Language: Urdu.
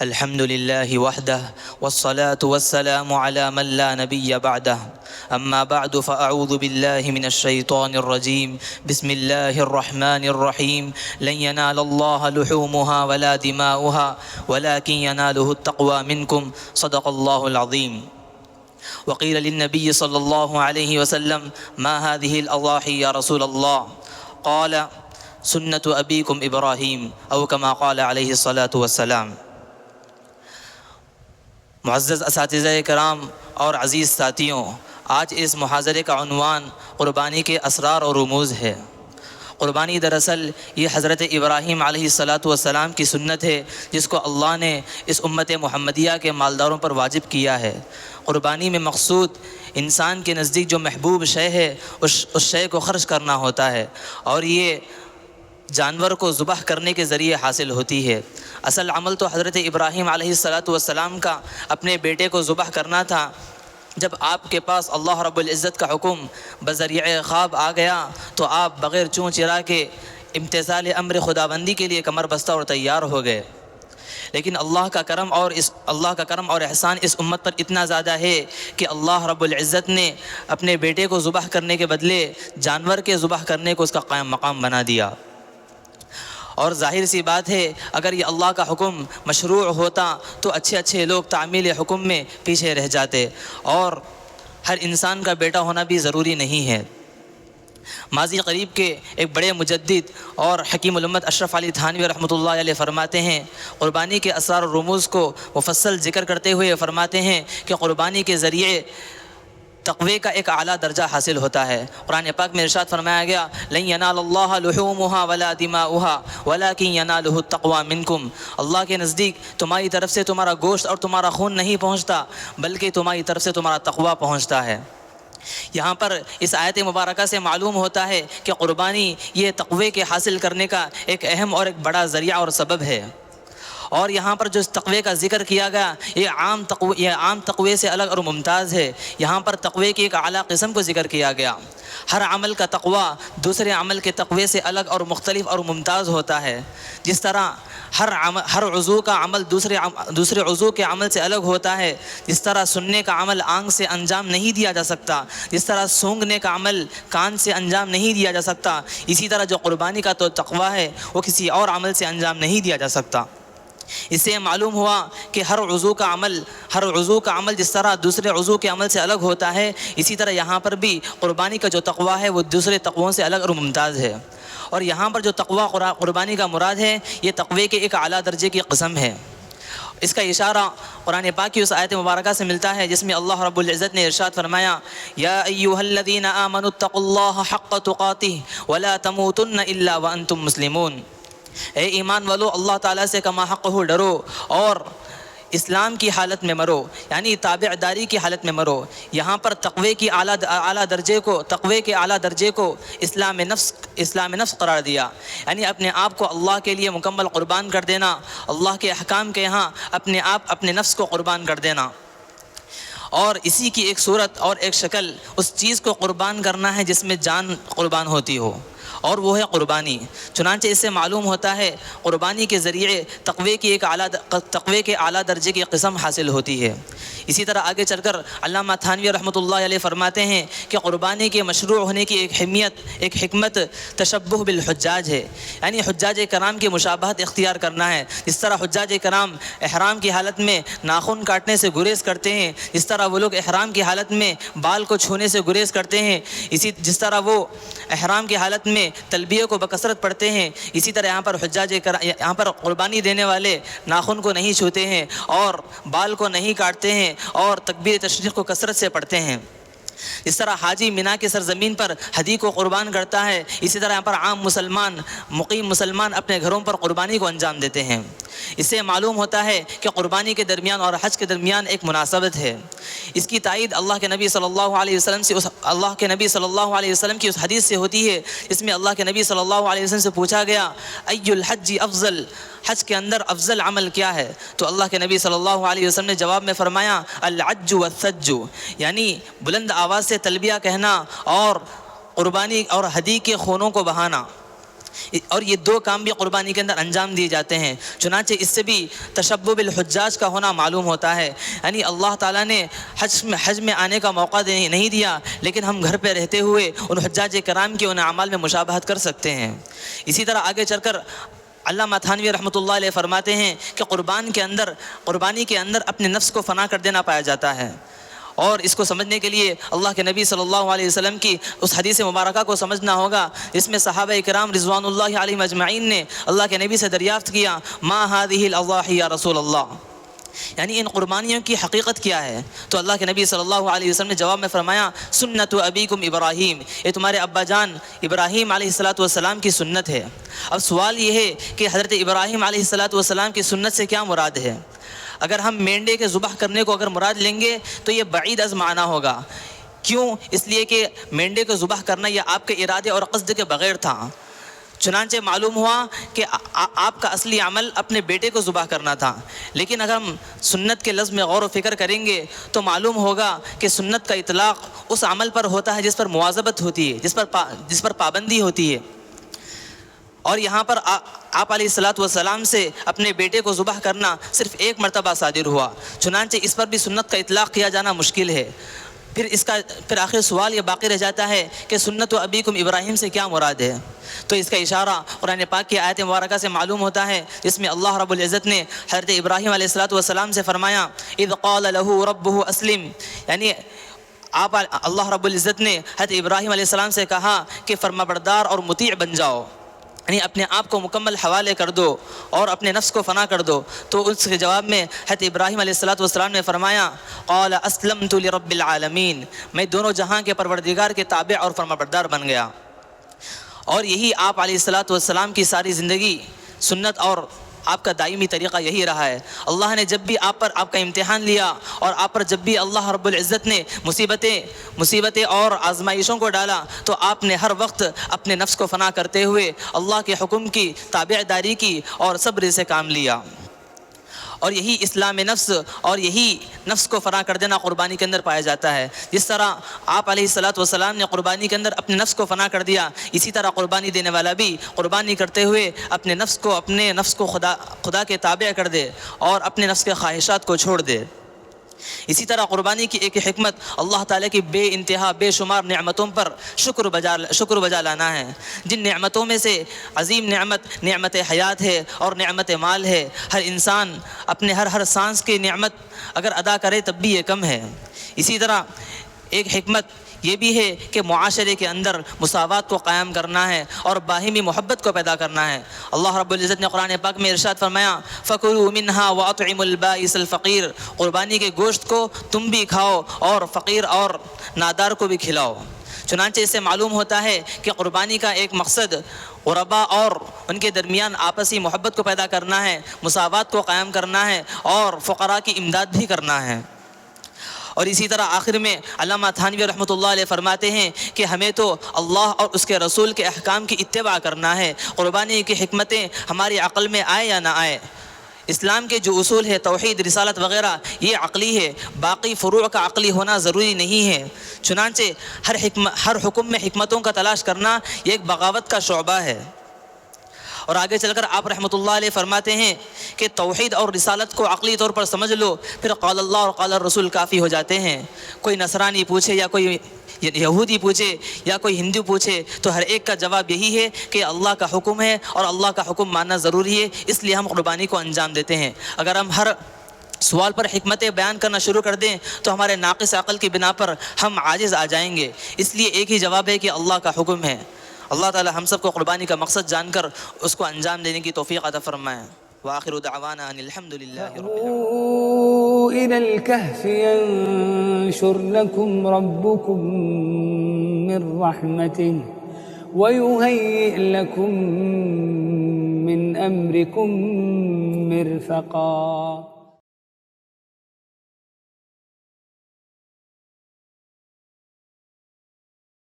الحمد لله وحده والصلاة والسلام على من لا نبي بعده أما بعد فأعوذ بالله من الشيطان الرجيم بسم الله الرحمن الرحيم لن ينال الله لحومها ولا دماؤها ولكن يناله التقوى منكم صدق الله العظيم. وقيل للنبي صلى الله عليه وسلم ما هذه الأضاحي يا رسول الله؟ قال سنة أبيكم إبراهيم أو كما قال عليه الصلاة والسلام. معزز اساتذہ کرام اور عزیز ساتھیوں، آج اس محاضرے کا عنوان قربانی کے اسرار اور رموز ہے۔ قربانی دراصل یہ حضرت ابراہیم علیہ السلام کی سنت ہے جس کو اللہ نے اس امت محمدیہ کے مالداروں پر واجب کیا ہے۔ قربانی میں مقصود انسان کے نزدیک جو محبوب شے ہے اس شے کو خرچ کرنا ہوتا ہے، اور یہ جانور کو ذبح کرنے کے ذریعے حاصل ہوتی ہے۔ اصل عمل تو حضرت ابراہیم علیہ السلام کا اپنے بیٹے کو ذبح کرنا تھا۔ جب آپ کے پاس اللہ رب العزت کا حکم بذریعہ خواب آ گیا تو آپ بغیر چوں چرا کے امتثال امر خداوندی کے لیے کمر بستہ اور تیار ہو گئے۔ لیکن اللہ کا کرم اور احسان اس امت پر اتنا زیادہ ہے کہ اللہ رب العزت نے اپنے بیٹے کو ذبح کرنے کے بدلے جانور کے ذبح کرنے کو اس کا قائم مقام بنا دیا۔ اور ظاہر سی بات ہے اگر یہ اللہ کا حکم مشروع ہوتا تو اچھے لوگ تعمیل حکم میں پیچھے رہ جاتے، اور ہر انسان کا بیٹا ہونا بھی ضروری نہیں ہے۔ ماضی قریب کے ایک بڑے مجدد اور حکیم الامت اشرف علی تھانوی رحمۃ اللہ علیہ فرماتے ہیں، قربانی کے اسرار و رموز کو مفصل ذکر کرتے ہوئے فرماتے ہیں کہ قربانی کے ذریعے تقوی کا ایک اعلیٰ درجہ حاصل ہوتا ہے۔ قرآن پاک میں ارشاد فرمایا گیا لن ینال اللہ لحومها ولا دماؤها ولکن ینالہ التقوی منکم، اللہ کے نزدیک تمہاری طرف سے تمہارا گوشت اور تمہارا خون نہیں پہنچتا بلکہ تمہاری طرف سے تمہارا تقوی پہنچتا ہے۔ یہاں پر اس آیت مبارکہ سے معلوم ہوتا ہے کہ قربانی یہ تقوی کے حاصل کرنے کا ایک اہم اور ایک بڑا ذریعہ اور سبب ہے۔ اور یہاں پر جو اس تقوی کا ذکر کیا گیا یہ عام تقوی سے الگ اور ممتاز ہے۔ یہاں پر تقوی کی ایک اعلیٰ قسم کو ذکر کیا گیا۔ ہر عمل کا تقوی دوسرے عمل کے تقوی سے الگ اور مختلف اور ممتاز ہوتا ہے۔ جس طرح ہر عضو کا عمل دوسرے عضو کے عمل سے الگ ہوتا ہے، جس طرح سننے کا عمل آنکھ سے انجام نہیں دیا جا سکتا، جس طرح سونگھنے کا عمل کان سے انجام نہیں دیا جا سکتا، اسی طرح جو قربانی کا تو تقوی ہے وہ کسی اور عمل سے انجام نہیں دیا جا سکتا۔ اس سے معلوم ہوا کہ ہر عضو کا عمل جس طرح دوسرے عضو کے عمل سے الگ ہوتا ہے، اسی طرح یہاں پر بھی قربانی کا جو تقوی ہے وہ دوسرے تقووں سے الگ اور ممتاز ہے۔ اور یہاں پر جو تقوی قربانی کا مراد ہے یہ تقوی کے ایک اعلیٰ درجے کی قسم ہے۔ اس کا اشارہ قرآن پاک کی اس آیت مبارکہ سے ملتا ہے جس میں اللہ رب العزت نے ارشاد فرمایا یا ایھا الذین آمنوا اتقوا اللہ حق تقاتہ ولا تموتن الا وانتم مسلمون، اے ایمان والو اللہ تعالیٰ سے کما حق ہو ڈرو اور اسلام کی حالت میں مرو، یعنی تابع داری کی حالت میں مرو۔ یہاں پر تقوی کے اعلیٰ درجے کو اسلام نفس قرار دیا، یعنی اپنے آپ کو اللہ کے لیے مکمل قربان کر دینا، اللہ کے احکام کے یہاں اپنے نفس کو قربان کر دینا۔ اور اسی کی ایک صورت اور ایک شکل اس چیز کو قربان کرنا ہے جس میں جان قربان ہوتی ہو، اور وہ ہے قربانی۔ چنانچہ اس سے معلوم ہوتا ہے قربانی کے ذریعے تقوی کے اعلیٰ درجے کی قسم حاصل ہوتی ہے۔ اسی طرح آگے چل کر علامہ تھانوی رحمۃ اللہ علیہ فرماتے ہیں کہ قربانی کے مشروع ہونے کی ایک حکمت تشبہ بالحجاج ہے، یعنی حجاج کرام کی مشابہت اختیار کرنا ہے۔ جس طرح حجاج کرام احرام کی حالت میں ناخن کاٹنے سے گریز کرتے ہیں، جس طرح وہ لوگ احرام کی حالت میں بال کو چھونے سے گریز کرتے ہیں، جس طرح وہ احرام کی حالت میں تلبیہ کو بکثرت پڑھتے ہیں، اسی طرح یہاں پر قربانی دینے والے ناخن کو نہیں چھوتے ہیں اور بال کو نہیں کاٹتے ہیں اور تکبیر تشریق کو کثرت سے پڑھتے ہیں۔ جس طرح حاجی مینا کی سرزمین پر ہدی کو قربان کرتا ہے، اسی طرح یہاں پر عام مقیم مسلمان اپنے گھروں پر قربانی کو انجام دیتے ہیں۔ اس سے معلوم ہوتا ہے کہ قربانی کے درمیان اور حج کے درمیان ایک مناسبت ہے۔ اس کی تائید اللہ کے نبی صلی اللہ علیہ وسلم کی اس حدیث سے ہوتی ہے جس میں اللہ کے نبی صلی اللہ علیہ وسلم سے پوچھا گیا ای الحج افضل، حج کے اندر افضل عمل کیا ہے؟ تو اللہ کے نبی صلی اللہ علیہ وسلم نے جواب میں فرمایا العج والثج، یعنی بلند آواز سے تلبیہ کہنا اور قربانی اور ہدی کے خونوں کو بہانا۔ اور یہ دو کام بھی قربانی کے اندر انجام دیے جاتے ہیں۔ چنانچہ اس سے بھی تشبب الحجاج کا ہونا معلوم ہوتا ہے، یعنی اللہ تعالیٰ نے حج میں آنے کا موقع نہیں دیا، لیکن ہم گھر پہ رہتے ہوئے ان حجاج کرام کے ان اعمال میں مشابہت کر سکتے ہیں۔ اسی طرح آگے چل کر علامہ تھانوی رحمۃ اللہ علیہ فرماتے ہیں کہ قربانی کے اندر اپنے نفس کو فنا کر دینا پایا جاتا ہے، اور اس کو سمجھنے کے لیے اللہ کے نبی صلی اللہ علیہ وسلم کی اس حدیث مبارکہ کو سمجھنا ہوگا، جس میں صحابہ کرام رضوان اللہ علیہم اجمعین نے اللہ کے نبی سے دریافت کیا، ما هذه الاضاحی یا رسول اللہ، یعنی ان قربانیوں کی حقیقت کیا ہے؟ تو اللہ کے نبی صلی اللہ علیہ وسلم نے جواب میں فرمایا، سنت ابیکم ابراہیم، یہ تمہارے ابا جان ابراہیم علیہ السلام کی سنت ہے۔ اب سوال یہ ہے کہ حضرت ابراہیم علیہ السلام کی سنت سے کیا مراد ہے؟ اگر ہم مینڈے کے ذبح کرنے کو اگر مراد لیں گے تو یہ بعید از معنی ہوگا۔ کیوں؟ اس لیے کہ مینڈے کو ذبح کرنا یہ آپ کے ارادے اور قصد کے بغیر تھا۔ چنانچہ معلوم ہوا کہ آپ کا اصلی عمل اپنے بیٹے کو ذبح کرنا تھا، لیکن اگر ہم سنت کے لفظ میں غور و فکر کریں گے تو معلوم ہوگا کہ سنت کا اطلاق اس عمل پر ہوتا ہے جس پر مواظبت ہوتی ہے، جس پر پابندی ہوتی ہے، اور یہاں پر آپ علیہ السلام سے اپنے بیٹے کو ذبح کرنا صرف ایک مرتبہ صادر ہوا، چنانچہ اس پر بھی سنت کا اطلاق کیا جانا مشکل ہے۔ پھر آخر سوال یہ باقی رہ جاتا ہے کہ سنت و ابیکم ابراہیم سے کیا مراد ہے؟ تو اس کا اشارہ قرآن پاک کی آیت مبارکہ سے معلوم ہوتا ہے، جس میں اللہ رب العزت نے حضرت ابراہیم علیہ السلام سے فرمایا، اذ قال له ربه اسلم، یعنی اللہ رب العزت نے حضرت ابراہیم علیہ السلام سے کہا کہ فرمانبردار اور مطیع بن جاؤ، یعنی اپنے آپ کو مکمل حوالے کر دو اور اپنے نفس کو فنا کر دو۔ تو اس کے جواب میں حضرت ابراہیم علیہ السلام نے فرمایا، قال اسلمت لرب العالمین، میں دونوں جہاں کے پروردگار کے تابع اور فرمانبردار بن گیا۔ اور یہی آپ علیہ السلام کی ساری زندگی سنت اور آپ کا دائمی طریقہ یہی رہا ہے۔ اللہ نے جب بھی آپ کا امتحان لیا اور آپ پر جب بھی اللہ رب العزت نے مصیبتیں اور آزمائشوں کو ڈالا، تو آپ نے ہر وقت اپنے نفس کو فنا کرتے ہوئے اللہ کے حکم کی تابع داری کی اور صبر سے کام لیا، اور یہی اسلام نفس اور یہی نفس کو فنا کر دینا قربانی کے اندر پایا جاتا ہے۔ جس طرح آپ علیہ السلام نے قربانی کے اندر اپنے نفس کو فنا کر دیا، اسی طرح قربانی دینے والا بھی قربانی کرتے ہوئے اپنے نفس کو خدا کے تابع کر دے اور اپنے نفس کے خواہشات کو چھوڑ دے۔ اسی طرح قربانی کی ایک حکمت اللہ تعالیٰ کی بے انتہا بے شمار نعمتوں پر شکر بجا لانا ہے۔ جن نعمتوں میں سے عظیم نعمت حیات ہے اور نعمت مال ہے۔ ہر انسان اپنے ہر سانس کی نعمت اگر ادا کرے تب بھی یہ کم ہے۔ اسی طرح ایک حکمت یہ بھی ہے کہ معاشرے کے اندر مساوات کو قائم کرنا ہے اور باہمی محبت کو پیدا کرنا ہے۔ اللہ رب العزت نے قرآن پاک میں ارشاد فرمایا، فَكُلُوا مِنْهَا وَأَطْعِمُوا الْبَائِسَ الْفَقِيرَ، قربانی کے گوشت کو تم بھی کھاؤ اور فقیر اور نادار کو بھی کھلاؤ۔ چنانچہ اس سے معلوم ہوتا ہے کہ قربانی کا ایک مقصد غربا اور ان کے درمیان آپسی محبت کو پیدا کرنا ہے، مساوات کو قائم کرنا ہے اور فقراء کی امداد بھی کرنا ہے۔ اور اسی طرح آخر میں علامہ تھانوی رحمۃ اللہ علیہ فرماتے ہیں کہ ہمیں تو اللہ اور اس کے رسول کے احکام کی اتباع کرنا ہے، قربانی کی حکمتیں ہماری عقل میں آئے یا نہ آئے۔ اسلام کے جو اصول ہے، توحید، رسالت وغیرہ، یہ عقلی ہے، باقی فروع کا عقلی ہونا ضروری نہیں ہے۔ چنانچہ ہر حکم میں حکمتوں کا تلاش کرنا یہ ایک بغاوت کا شعبہ ہے۔ اور آگے چل کر آپ رحمۃ اللہ علیہ فرماتے ہیں کہ توحید اور رسالت کو عقلی طور پر سمجھ لو، پھر قال اللہ اور قال الرسول کافی ہو جاتے ہیں۔ کوئی نصرانی پوچھے یا کوئی یہودی پوچھے یا کوئی ہندو پوچھے تو ہر ایک کا جواب یہی ہے کہ اللہ کا حکم ہے اور اللہ کا حکم ماننا ضروری ہے، اس لیے ہم قربانی کو انجام دیتے ہیں۔ اگر ہم ہر سوال پر حکمتیں بیان کرنا شروع کر دیں تو ہمارے ناقص عقل کی بنا پر ہم عاجز آ جائیں گے۔ اس لیے ایک ہی جواب ہے کہ اللہ کا حکم ہے۔ اللہ تعالی ہم سب کو قربانی کا مقصد جان کر اس کو انجام دینے کی توفیق عطا فرمائے۔ وآخر دعوانا ان الحمد للہ رب العالمین۔ إلى الكهف ينشر لكم ربكم من رحمته ويهيئ لكم من أمركم مرفقا۔